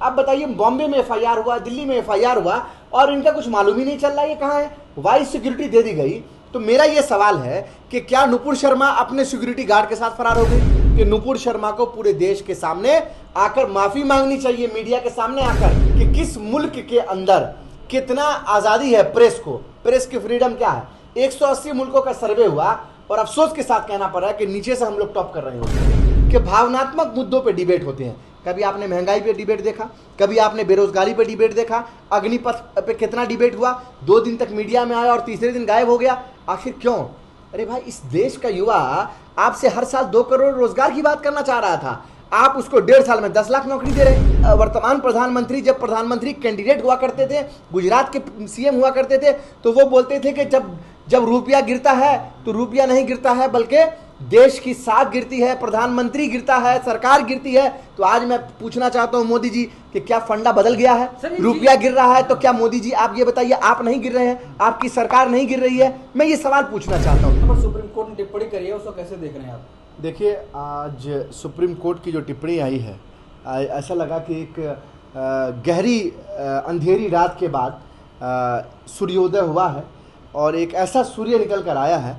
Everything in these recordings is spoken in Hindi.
आप बताइए, बॉम्बे में एफआईआर हुआ, दिल्ली में एफआईआर हुआ और इनका कुछ मालूम ही नहीं चल रहा है ये कहाँ है। वाइस सिक्योरिटी दे दी गई। तो मेरा ये सवाल है कि क्या नुपुर शर्मा अपने सिक्योरिटी गार्ड के साथ फरार हो गई? कि नुपुर शर्मा को पूरे देश के सामने आकर माफी मांगनी चाहिए, मीडिया के सामने आकर, कि किस मुल्क के अंदर कितना आजादी है प्रेस को, प्रेस की फ्रीडम क्या है। 180 मुल्कों का सर्वे हुआ और अफसोस के साथ कहना पड़ रहा है कि नीचे से हम लोग टॉप कर रहे हैं। कि भावनात्मक मुद्दों पे डिबेट होते हैं। कभी आपने महंगाई पे डिबेट देखा, कभी आपने बेरोजगारी पे डिबेट देखा, अग्निपथ पे कितना डिबेट हुआ, 2 दिन तक मीडिया में आया और तीसरे दिन गायब हो गया। आखिर क्यों? अरे भाई, इस देश का युवा आपसे हर साल 2 करोड़ रोजगार की बात करना चाह रहा था, आप उसको 1.5 साल में 10 लाख नौकरी दे रहे। वर्तमान प्रधानमंत्री जब प्रधानमंत्री कैंडिडेट हुआ करते थे, गुजरात के सीएम हुआ करते थे, तो वो बोलते थे कि जब रुपया गिरता है तो रुपया नहीं गिरता है बल्कि देश की साख गिरती है, प्रधानमंत्री गिरता है, सरकार गिरती है। तो आज मैं पूछना चाहता हूं मोदी जी कि क्या फंडा बदल गया है? रुपया गिर रहा है तो क्या मोदी जी आप ये बताइए, आप नहीं गिर रहे हैं, आपकी सरकार नहीं गिर रही है? मैं ये सवाल पूछना चाहता हूँ। सुप्रीम कोर्ट ने टिप्पणी करी है, उसको कैसे देख रहे हैं आप? देखिए, आज सुप्रीम कोर्ट की जो टिप्पणी आई है, ऐसा लगा कि एक गहरी अंधेरी रात के बाद सूर्योदय हुआ है और एक ऐसा सूर्य निकल कर आया है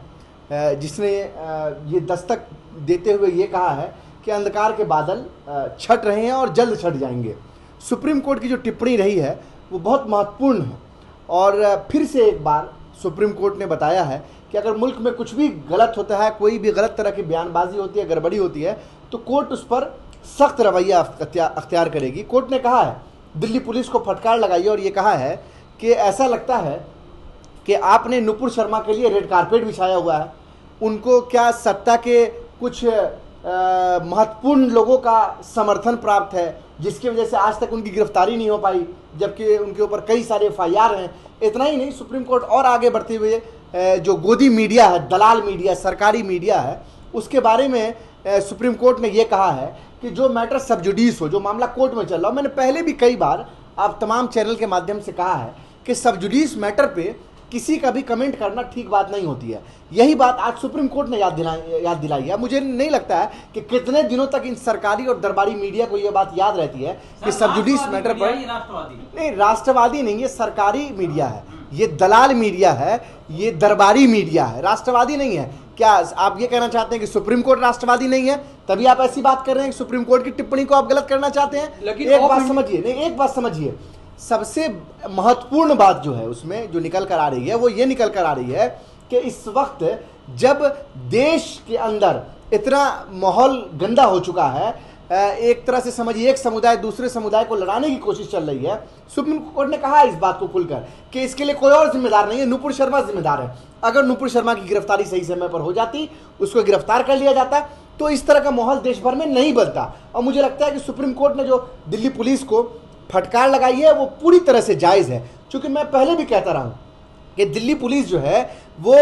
जिसने ये दस्तक देते हुए ये कहा है कि अंधकार के बादल छट रहे हैं और जल्द छट जाएंगे। सुप्रीम कोर्ट की जो टिप्पणी रही है वो बहुत महत्वपूर्ण है और फिर से एक बार सुप्रीम कोर्ट ने बताया है कि अगर मुल्क में कुछ भी गलत होता है, कोई भी गलत तरह की बयानबाजी होती है, गड़बड़ी होती है, तो कोर्ट उस पर सख्त रवैया अख्तियार करेगी। कोर्ट ने कहा है दिल्ली पुलिस को फटकार लगाई और ये कहा है कि ऐसा लगता है कि आपने नुपुर शर्मा के लिए रेड कारपेट बिछाया हुआ है। उनको क्या सत्ता के कुछ महत्वपूर्ण लोगों का समर्थन प्राप्त है जिसकी वजह से आज तक उनकी गिरफ्तारी नहीं हो पाई, जबकि उनके ऊपर कई सारे एफआईआर हैं। इतना ही नहीं, सुप्रीम कोर्ट और आगे बढ़ते हुए जो गोदी मीडिया है, दलाल मीडिया, सरकारी मीडिया है, उसके बारे में सुप्रीम कोर्ट ने यह कहा है कि जो मैटर सब जुडिस हो, जो मामला कोर्ट में चल रहा हो, मैंने पहले भी कई बार आप तमाम चैनल के माध्यम से कहा है कि सब जुडिस मैटर पे किसी का भी कमेंट करना ठीक बात नहीं होती है। यही बात आज सुप्रीम कोर्ट ने याद दिलाई है। मुझे नहीं लगता है कि कितने दिनों तक इन सरकारी और दरबारी मीडिया को यह बात याद रहती है कि सब जुडिस मैटर पर नहीं, राष्ट्रवादी नहीं, ये सरकारी मीडिया है, ये दलाल मीडिया है, ये दरबारी मीडिया है, राष्ट्रवादी नहीं है। क्या आप ये कहना चाहते हैं कि सुप्रीम कोर्ट राष्ट्रवादी नहीं है, तभी आप ऐसी बात कर रहे हैं कि सुप्रीम कोर्ट की टिप्पणी को आप गलत करना चाहते हैं? एक बात समझिए, नहीं, एक बात समझिए, सबसे महत्वपूर्ण बात जो है उसमें जो निकल कर आ रही है वो ये निकल कर आ रही है कि इस वक्त जब देश के अंदर इतना माहौल गंदा हो चुका है, एक तरह से समझिए एक समुदाय दूसरे समुदाय को लड़ाने की कोशिश चल रही है, सुप्रीम कोर्ट ने कहा है इस बात को खुलकर कि इसके लिए कोई और जिम्मेदार नहीं है, नुपुर शर्मा जिम्मेदार है। अगर नुपुर शर्मा की गिरफ्तारी सही समय पर हो जाती, उसको गिरफ्तार कर लिया जाता, तो इस तरह का माहौल देश भर में नहीं बनता। और मुझे लगता है कि सुप्रीम कोर्ट ने जो दिल्ली पुलिस को फटकार लगाई है वो पूरी तरह से जायज़ है। क्योंकि मैं पहले भी कहता रहा हूं कि दिल्ली पुलिस जो है वो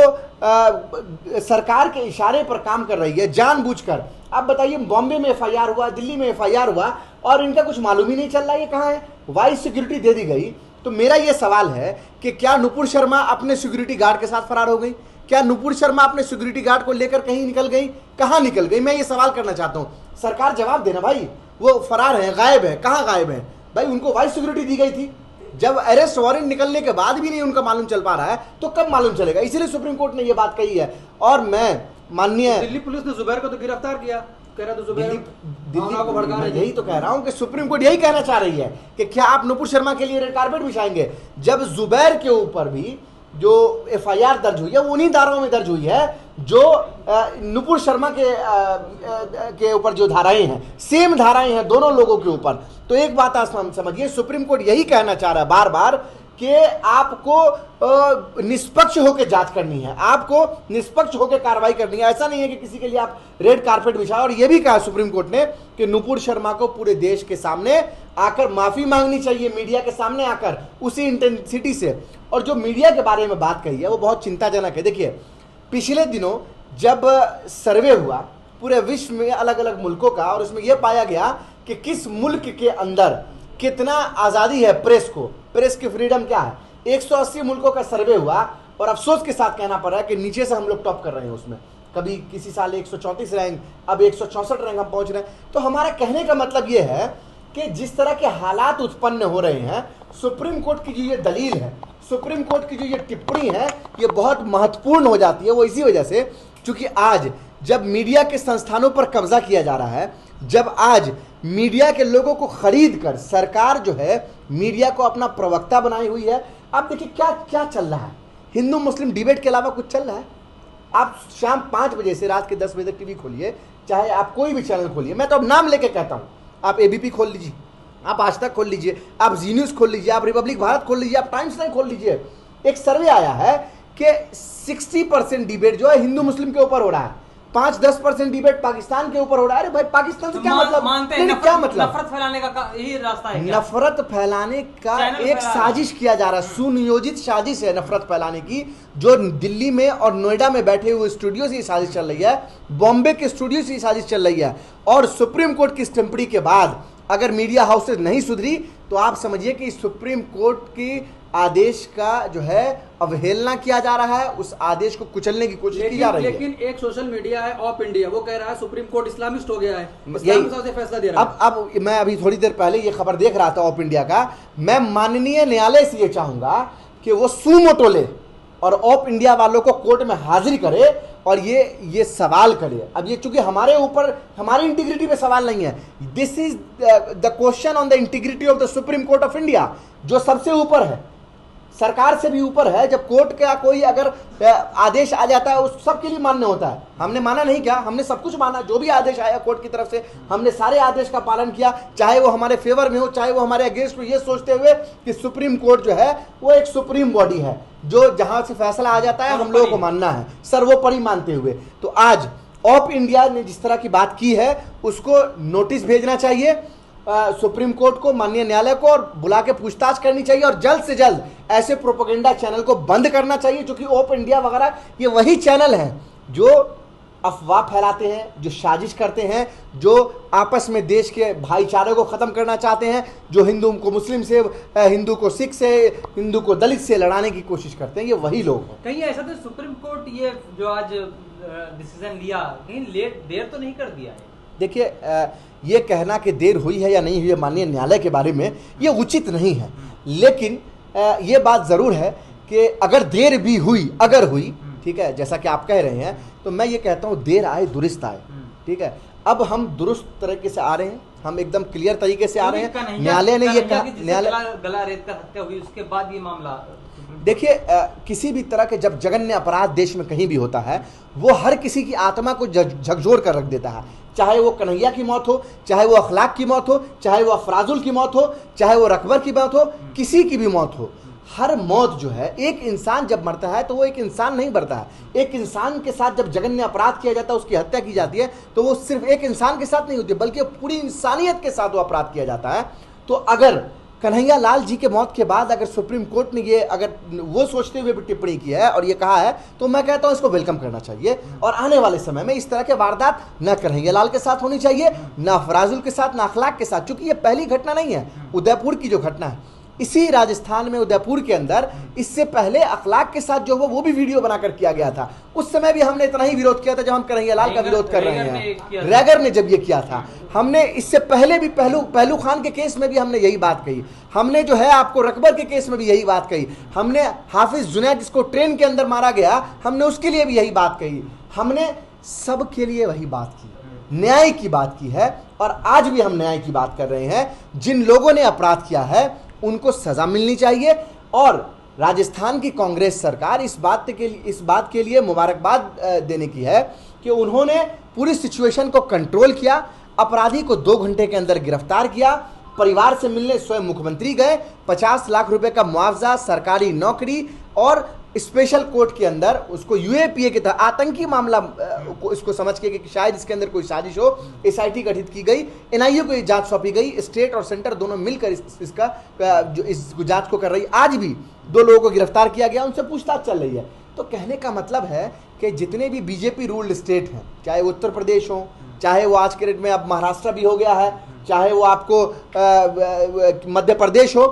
सरकार के इशारे पर काम कर रही है जानबूझकर। आप बताइए, बॉम्बे में एफआईआर हुआ, दिल्ली में एफआईआर हुआ और इनका कुछ मालूम ही नहीं चल रहा है ये कहाँ है। वाइस सिक्योरिटी दे दी गई। तो मेरा ये सवाल है कि क्या नुपुर शर्मा अपने सिक्योरिटी गार्ड के साथ फरार हो गई? क्या नुपुर शर्मा अपने सिक्योरिटी गार्ड को लेकर कहीं निकल गई? कहाँ निकल गई? मैं ये सवाल करना चाहता हूँ। सरकार जवाब देना भाई, वो फरार है, गायब है, कहाँ गायब है भाई? उनको वाइस सिक्योरिटी दी गई थी, जब अरेस्ट वारंट निकलने के बाद भी नहीं उनका मालूम चल पा रहा है तो कब मालूम चलेगा? इसलिए सुप्रीम कोर्ट ने यह बात कही है। और मैं माननीय दिल्ली पुलिस ने जुबैर को तो गिरफ्तार किया, कह रहा तो जुबैर दिल्ली को भड़का, मैं यही तो कह रहा हूं कि सुप्रीम कोर्ट यही कहना चाह रही है कि क्या आप नुपुर शर्मा के लिए रेड कारपेट बिछाएंगे, जब जुबैर के ऊपर भी जो एफआईआर दर्ज हुई है वो उन्हीं धाराओं में दर्ज हुई है जो नुपुर शर्मा के ऊपर जो धाराएं हैं, सेम धाराएं हैं दोनों लोगों के ऊपर। तो एक बात आप समझिए, सुप्रीम कोर्ट यही कहना चाह रहा है बार बार कि आपको निष्पक्ष होकर जांच करनी है, आपको निष्पक्ष होकर कार्रवाई करनी है। ऐसा नहीं है कि किसी के लिए आप रेड कारपेट बिछाओ। और यह भी कहा सुप्रीम कोर्ट ने कि नुपुर शर्मा को पूरे देश के सामने आकर माफी मांगनी चाहिए, मीडिया के सामने आकर उसी इंटेंसिटी से। और जो मीडिया के बारे में बात कही है वो बहुत चिंताजनक है। देखिए, पिछले दिनों जब सर्वे हुआ पूरे विश्व में अलग अलग मुल्कों का, और उसमें यह पाया गया कि किस मुल्क के अंदर कितना आज़ादी है प्रेस को, प्रेस की फ्रीडम क्या है। 180 मुल्कों का सर्वे हुआ और अफसोस के साथ कहना पड़ रहा है कि नीचे से हम लोग टॉप कर रहे हैं उसमें। कभी किसी साल 134 रैंक, अब 164 रैंक हम पहुंच रहे हैं। तो हमारा कहने का मतलब यह है कि जिस तरह के हालात उत्पन्न हो रहे हैं, सुप्रीम कोर्ट की जो ये दलील है, सुप्रीम कोर्ट की जो ये टिप्पणी है, ये बहुत महत्वपूर्ण हो जाती है। वो इसी वजह से क्योंकि आज जब मीडिया के संस्थानों पर कब्जा किया जा रहा है, जब आज मीडिया के लोगों को खरीद कर सरकार जो है मीडिया को अपना प्रवक्ता बनाई हुई है। आप देखिए क्या क्या चल रहा है, हिंदू मुस्लिम डिबेट के अलावा कुछ चल रहा है? आप शाम 5 बजे से रात के 10 बजे तक टीवी खोलिए, चाहे आप कोई भी चैनल खोलिए, मैं तो अब नाम लेके कहता हूं, आप एबीपी खोल लीजिए, आप आज तक खोल लीजिए, आप जी न्यूज़ खोल लीजिए, आप रिपब्लिक भारत खोल लीजिए, आप टाइम्स नाइन खोल लीजिए। एक सर्वे आया है कि 60% डिबेट जो है हिंदू मुस्लिम के ऊपर हो रहा है, 5-10% डिबेट पाकिस्तान के ऊपर हो रहा है। अरे भाई पाकिस्तान से क्या मतलब? मानते हैं क्या मतलब? नफरत फैलाने का यही रास्ता है क्या? नफरत फैलाने का एक साजिश किया जा रहा है, सुनियोजित साजिश है नफरत फैलाने की, जो दिल्ली में और नोएडा में बैठे हुए स्टूडियो से ये साजिश चल रही है, बॉम्बे के स्टूडियो से ये साजिश चल रही है। और सुप्रीम कोर्ट की टिप्पणी के बाद अगर मीडिया हाउसेज नहीं सुधरी तो आप समझिए कि सुप्रीम कोर्ट की आदेश का जो है अवहेलना किया जा रहा है, उस आदेश को कुचलने की कोशिश की जा रही है। लेकिन एक सोशल मीडिया है ऑफ इंडिया, वो कह रहा है सुप्रीम कोर्ट इस्लामिस्ट हो गया है, इस्लाम के साथ फैसला दे रहा है। अब मैं अभी थोड़ी देर पहले ये खबर देख रहा था ऑफ इंडिया का, मैं माननीय न्यायालय से ये चाहूंगा कि वो सुमोटो ले और ऑफ इंडिया वालों को कोर्ट में हाजिर करे और ये सवाल करे। अब ये चूंकि हमारे ऊपर, हमारी इंटीग्रिटी पे सवाल नहीं है, this is the question on the integrity of the supreme court of India, जो सबसे ऊपर है, सरकार से भी ऊपर है। जब कोर्ट का कोई अगर आदेश आ जाता है उस सबके लिए मान्य होता है। हमने माना नहीं क्या? हमने सब कुछ माना, जो भी आदेश आया कोर्ट की तरफ से हमने सारे आदेश का पालन किया, चाहे वो हमारे फेवर में हो चाहे वो हमारे अगेंस्ट हो, ये सोचते हुए कि सुप्रीम कोर्ट जो है वो एक सुप्रीम बॉडी है, जो जहां से फैसला आ जाता है हम लोगों को मानना है, सर्वोपरि मानते हुए। तो आज ऑफ इंडिया ने जिस तरह की बात की है उसको नोटिस भेजना चाहिए सुप्रीम कोर्ट को, माननीय न्यायालय को, और बुला के पूछताछ करनी चाहिए और जल्द से जल्द ऐसे प्रोपेगेंडा चैनल को बंद करना चाहिए, क्योंकि ऑफ इंडिया वगैरह ये वही चैनल हैं जो अफवाह फैलाते हैं, जो साजिश करते हैं, जो आपस में देश के भाईचारे को ख़त्म करना चाहते हैं, जो हिंदू को मुस्लिम से, हिंदू को सिख से, हिंदू को दलित से लड़ाने की कोशिश करते हैं। ये वही लोग हैं। कहीं ऐसा तो सुप्रीम कोर्ट ये जो आज डिसीजन लिया, कहीं देर तो नहीं कर दिया है? देखिए ये कहना कि देर हुई है या नहीं हुई है माननीय न्यायालय के बारे में, ये उचित नहीं है। लेकिन ये बात ज़रूर है कि अगर देर भी हुई, अगर हुई, ठीक है, जैसा कि आप कह रहे हैं, तो मैं ये कहता हूँ देर आए दुरुस्त आए। ठीक है, अब हम दुरुस्त तरीके से आ रहे हैं, हम एकदम क्लियर तरीके से आ रहे हैं। न्यायालय ने ये कहा, न्यायालय गला रेत का हत्या हुई उसके बाद ये मामला, देखिए किसी भी तरह के जब जघन्य अपराध देश में कहीं भी होता है, वो हर किसी की आत्मा को झकझोर कर रख देता है। चाहे वो कन्हैया की मौत हो, चाहे वो अखलाक की मौत हो, चाहे वो अफराजुल की मौत हो, चाहे वो रकबर की मौत हो, किसी की भी मौत हो, हर मौत जो है, एक इंसान जब मरता है तो वो एक इंसान नहीं मरता है। एक इंसान के साथ जब जघन्य अपराध किया जाता है, उसकी हत्या की जाती है, तो वो सिर्फ एक इंसान के साथ नहीं होती, बल्कि पूरी इंसानियत के साथ वो अपराध किया जाता है। तो अगर कन्हैया लाल जी के मौत के बाद अगर सुप्रीम कोर्ट ने ये, अगर वो सोचते हुए भी टिप्पणी की है और ये कहा है, तो मैं कहता हूं इसको वेलकम करना चाहिए। और आने वाले समय में इस तरह के वारदात न कन्हैया लाल के साथ होनी चाहिए, न अफराजुल के साथ, न अखलाक के साथ, क्योंकि ये पहली घटना नहीं है। उदयपुर की जो घटना है, इसी राजस्थान में उदयपुर के अंदर, इससे पहले अखलाक के साथ जो वो भी वीडियो बनाकर किया गया था। उस समय भी हमने इतना ही विरोध किया था जब हम कन्हैया लाल का विरोध कर रहे हैं। रैगर ने जब ये किया था, हमने इससे पहले भी पहलू खान के केस में भी हमने यही बात कही। हमने जो है आपको रकबर के केस में भी यही बात कही। हमने हाफिज जुनैद जिसको ट्रेन के अंदर मारा गया, हमने उसके लिए भी यही बात कही। हमने सबके लिए वही बात की, न्याय की बात की है। और आज भी हम न्याय की बात कर रहे हैं। जिन लोगों ने अपराध किया है उनको सजा मिलनी चाहिए। और राजस्थान की कांग्रेस सरकार इस बात के लिए मुबारकबाद देने की है कि उन्होंने पूरी सिचुएशन को कंट्रोल किया, अपराधी को 2 घंटे के अंदर गिरफ्तार किया, परिवार से मिलने स्वयं मुख्यमंत्री गए, 50 लाख रुपए का मुआवजा, सरकारी नौकरी, और स्पेशल कोर्ट के अंदर उसको यूएपीए के तहत आतंकी मामला इसको समझ के कि शायद इसके अंदर कोई साजिश हो, एसआईटी गठित की गई, एनआईए को ये जांच सौंपी गई। स्टेट और सेंटर दोनों मिलकर इसका जो इस जांच को कर रही। आज भी 2 लोगों को गिरफ्तार किया गया, उनसे पूछताछ चल रही है। तो कहने का मतलब है कि जितने भी बीजेपी रूल्ड स्टेट हैं, चाहे वो उत्तर प्रदेश हो, चाहे वो आज के डेट में अब महाराष्ट्र भी हो गया है, चाहे वो आपको मध्य प्रदेश हो,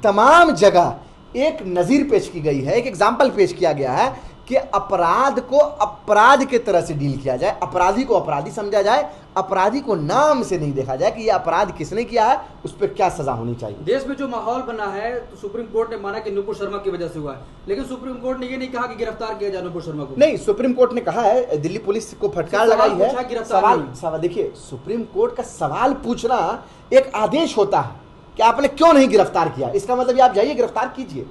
तमाम जगह एक नज़ीर पेश की गई है, एक एग्जाम्पल पेश किया गया है कि अपराध को अपराध के तरह से डील किया जाए, अपराधी को अपराधी समझा जाए, अपराधी को नाम से नहीं देखा जाए कि ये अपराध किसने किया है, उस पर क्या सजा होनी चाहिए। देश में जो माहौल बना है तो सुप्रीम कोर्ट ने माना कि नुपुर शर्मा की वजह से हुआ है, लेकिन सुप्रीम कोर्ट ने ये नहीं कहा कि गिरफ्तार किया जाए नुपुर शर्मा को। नहीं, सुप्रीम कोर्ट ने कहा है, दिल्ली पुलिस को फटकार लगाई है। सवाल देखिए, सुप्रीम कोर्ट का सवाल पूछना एक आदेश होता है कि आपने क्यों नहीं गिरफ्तार किया, इसका मतलब आप जाइए गिरफ्तार कीजिए,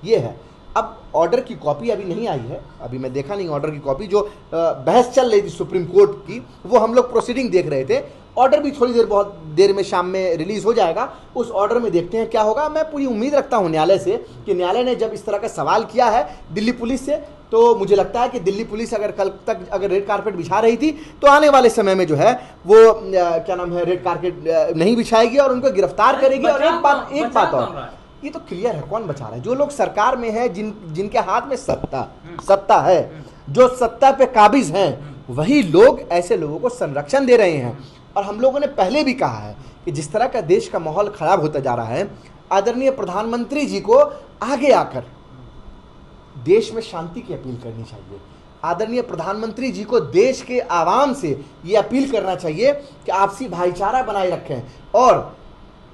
ये है। अब ऑर्डर की कॉपी अभी नहीं आई है, अभी मैं देखा नहीं ऑर्डर की कॉपी। जो बहस चल रही थी सुप्रीम कोर्ट की, वो हम लोग प्रोसीडिंग देख रहे थे। ऑर्डर भी थोड़ी देर, बहुत देर में शाम में रिलीज हो जाएगा। उस ऑर्डर में देखते हैं क्या होगा। मैं पूरी उम्मीद रखता हूं न्यायालय से कि न्यायालय ने जब इस तरह का सवाल किया है दिल्ली पुलिस से, तो मुझे लगता है कि दिल्ली पुलिस अगर कल तक अगर रेड कारपेट बिछा रही थी, तो आने वाले समय में जो है वो क्या नाम है, रेड कारपेट नहीं बिछाएगी और उनको गिरफ्तार करेगी। और एक बात और, ये तो क्लियर है कौन बचा रहा है। जो लोग सरकार में है, जिनके हाथ में सत्ता है, जो सत्ता पे काबिज हैं, वही लोग ऐसे लोगों को संरक्षण दे रहे हैं। और हम लोगों ने पहले भी कहा है कि जिस तरह का देश का माहौल खराब होता जा रहा है, आदरणीय प्रधानमंत्री जी को आगे आकर देश में शांति की अपील करनी चाहिए। आदरणीय प्रधानमंत्री जी को देश के आवाम से ये अपील करना चाहिए कि आपसी भाईचारा बनाए रखें और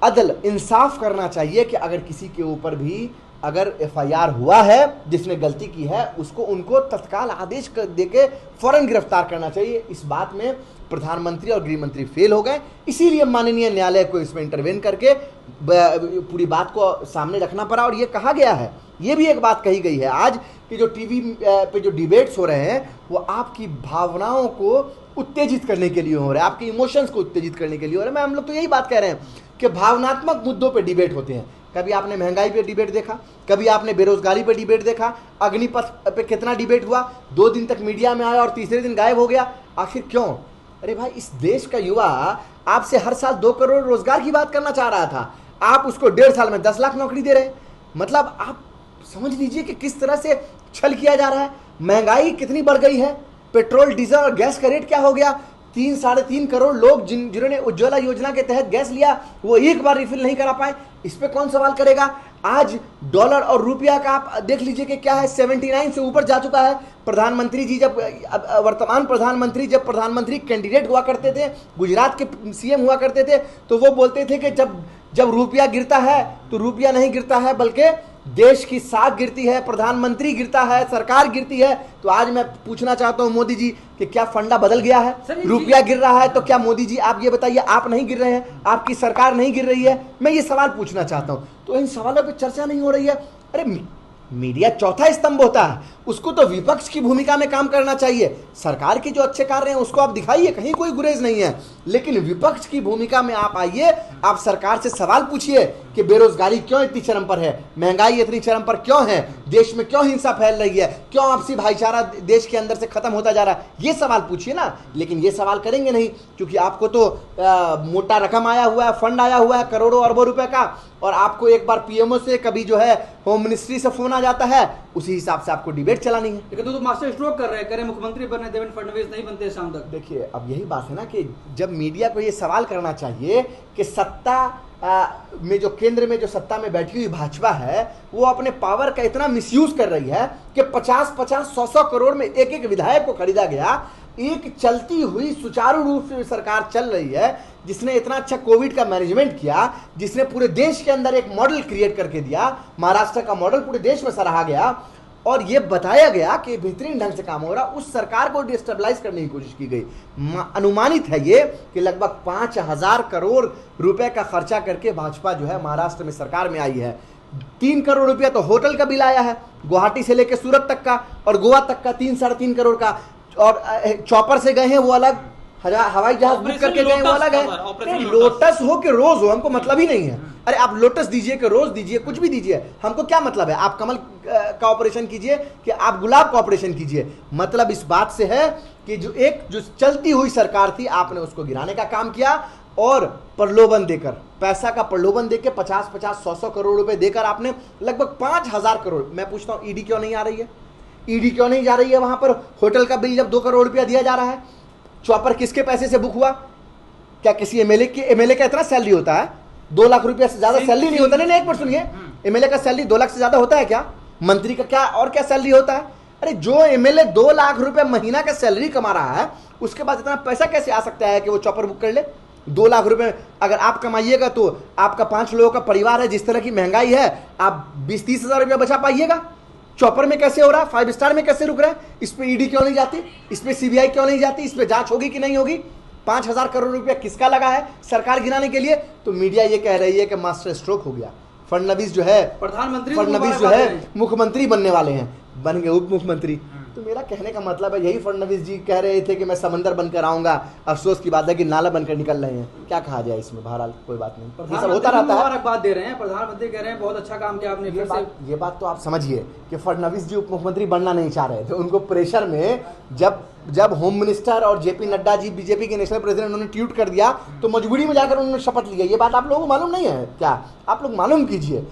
अदल इंसाफ करना चाहिए कि अगर किसी के ऊपर भी अगर एफआईआर हुआ है, जिसने गलती की है, उसको उनको तत्काल आदेश देके फौरन गिरफ्तार करना चाहिए। इस बात में प्रधानमंत्री और गृह मंत्री फेल हो गए, इसीलिए माननीय न्यायालय को इसमें इंटरवेन करके पूरी बात को सामने रखना पड़ा। और ये कहा गया है, ये भी एक बात कही गई है आज कि जो टीवी पे जो डिबेट्स हो रहे हैं, वो आपकी भावनाओं को उत्तेजित करने के लिए हो रहे हैं, आपके इमोशंस को उत्तेजित करने के लिए हो रहे हैं। हम लोग तो यही बात कह रहे हैं कि भावनात्मक मुद्दों पे डिबेट होते हैं। कभी आपने महंगाई पे डिबेट देखा, कभी आपने बेरोजगारी पे डिबेट देखा, अग्निपथ पे कितना डिबेट हुआ, 2 दिन तक मीडिया में आया और तीसरे दिन गायब हो गया। आखिर क्यों? अरे भाई, इस देश का युवा आपसे हर साल 2 करोड़ रोजगार की बात करना चाह रहा था, आप उसको 1.5 साल में 10 लाख नौकरी दे रहे हैं। मतलब आप समझ लीजिए कि किस तरह से छल किया जा रहा है। महंगाई कितनी बढ़ गई है, पेट्रोल डीजल और गैस का रेट क्या हो गया। 3-3.5 करोड़ लोग जिन्होंने उज्ज्वला योजना के तहत गैस लिया, वो एक बार रिफिल नहीं करा पाए। इस पे कौन सवाल करेगा? आज डॉलर और रुपया का आप देख लीजिए कि क्या है, 79 से ऊपर जा चुका है। प्रधानमंत्री जी जब वर्तमान प्रधानमंत्री जब प्रधानमंत्री कैंडिडेट हुआ करते थे, गुजरात के सीएम हुआ करते थे, तो वो बोलते थे कि जब रुपया गिरता है तो रुपया नहीं गिरता है, बल्कि देश की साख गिरती है, प्रधानमंत्री गिरता है, सरकार गिरती है। तो आज मैं पूछना चाहता हूं मोदी जी कि क्या फंडा बदल गया है? रुपया गिर रहा है तो क्या मोदी जी आप ये बताइए, आप नहीं गिर रहे हैं, आपकी सरकार नहीं गिर रही है? मैं ये सवाल पूछना चाहता हूं। तो इन सवालों पे चर्चा नहीं हो रही है। अरे मीडिया चौथा स्तंभ होता है, उसको तो विपक्ष की भूमिका में काम करना चाहिए। सरकार के जो अच्छे कार्य हैं उसको आप दिखाइए, कहीं कोई गुरेज नहीं है, लेकिन विपक्ष की भूमिका में आप आइए, आप सरकार से सवाल पूछिए कि बेरोजगारी क्यों इतनी चरम पर है, महंगाई इतनी चरम पर क्यों है, देश में क्यों हिंसा फैल रही है, क्यों आपसी भाईचारा देश के अंदर से खत्म होता जा रहा है, ये सवाल पूछिए ना। लेकिन ये सवाल करेंगे नहीं, क्योंकि आपको तो मोटा रकम आया हुआ है, फंड आया हुआ है करोड़ों अरबों रुपए का, और आपको एक बार पीएमओ से, कभी जो है होम मिनिस्ट्री से फोन आ जाता है, उसी हिसाब से आपको डिबेट चलानी है। लेकिन तो मास्टर स्ट्रोक कर रहे हैं, करें मुख्यमंत्री बने देवेंद्र फडणवीस, नहीं बनते शाम तक। देखिए, अब यही बात है ना कि जब मीडिया को ये सवाल करना चाहिए कि सत्ता में जो केंद्र में जो सत्ता में बैठी हुई भाजपा है, वो अपने पावर का इतना मिसयूज कर रही है कि 50-50, 100-100 करोड़ में एक विधायक को खरीदा गया। एक चलती हुई सुचारू रूप से सरकार चल रही है, जिसने इतना अच्छा कोविड का मैनेजमेंट किया, जिसने पूरे देश के अंदर एक मॉडल क्रिएट करके दिया, महाराष्ट्र का मॉडल पूरे देश में सराहा गया और ये बताया गया कि बेहतरीन ढंग से काम हो रहा। उस सरकार को डिस्टेबलाइज करने की कोशिश की गई। अनुमानित है ये कि लगभग 5000 करोड़ रुपए का खर्चा करके भाजपा जो है महाराष्ट्र में सरकार में आई है। 3 करोड़ रुपया तो होटल का बिल आया है, गुवाहाटी से लेकर सूरत तक का, और गोवा तक का 3-3.5 करोड़ का, और चॉपर से गए हैं वो अलग, हवाई जहाज बुक करके गए वो अलग है। लोटस हो कि रोज हो, हमको मतलब ही नहीं है। अरे आप लोटस दीजिए कि रोज दीजिए, कुछ भी दीजिए, हमको क्या मतलब है? आप कमल का ऑपरेशन कीजिए कि आप गुलाब का ऑपरेशन कीजिए। मतलब इस बात से है कि जो चलती हुई सरकार थी, आपने उसको गिराने का काम किया और प्रलोभन देकर, पैसा का प्रलोभन देकर 50-50, 100-100 करोड़ रुपए देकर आपने लगभग 5000 करोड़। मैं पूछता हूं ईडी क्यों नहीं आ रही है? ईडी क्यों नहीं जा रही है वहां पर? होटल का बिल जब 2 करोड़ रुपया दिया जा रहा है, चॉपर किसके पैसे से बुक हुआ? क्या किसी एमएलए का इतना सैलरी होता है? 2 लाख रुपया से ज्यादा सैलरी नहीं होता। नहीं, एक बार सुनिए, एमएलए का सैलरी 2 लाख से ज्यादा होता है क्या? मंत्री का क्या और क्या सैलरी होता है? अरे जो एमएलए 2 लाख रुपए महीना का सैलरी कमा रहा है, उसके बाद इतना पैसा कैसे आ सकता है कि वो चॉपर बुक कर ले? 2 लाख रुपए अगर आप कमाइएगा तो आपका 5 लोगों का परिवार है, जिस तरह की महंगाई है, आप 20-30 हजार रुपया बचा पाइएगा? चॉपर में कैसे हो रहा है? 5 स्टार में कैसे रुक रहा है? इस पे ईडी क्यों नहीं जाती? इस पे सीबीआई क्यों नहीं जाती? इस पे जांच होगी कि नहीं होगी? 5,000 करोड़ रुपया किसका लगा है सरकार गिराने के लिए? तो मीडिया ये कह रही है कि मास्टर स्ट्रोक हो गया, फडणवीस जो है मुख्यमंत्री बनने वाले हैं, बन गए उप मुख्यमंत्री। तो मेरा कहने का मतलब है, यही फडणवीस जी कह रहे थे कि मैं समंदर बनकर आऊंगा, अफसोस की बात है कि नाला बनकर निकल रहे हैं। क्या कहा जाए इसमें, बहरहाल कोई बात नहीं, ये सब होता रहता है। बात दे रहे हैं प्रधानमंत्री, कह रहे हैं बहुत अच्छा काम किया आपने। ये बात तो आप समझिए कि फडणवीस जी उप मुख्यमंत्री बनना नहीं चाह रहे थे, उनको प्रेशर में जब होम मिनिस्टर और जेपी नड्डा जी बीजेपी के नेशनल प्रेसिडेंट उन्होंने ट्वीट कर दिया, तो मजबूरी में जाकर उन्होंने शपथ लिया। ये बात आप लोगों को मालूम नहीं है क्या? आप लोग मालूम कीजिए।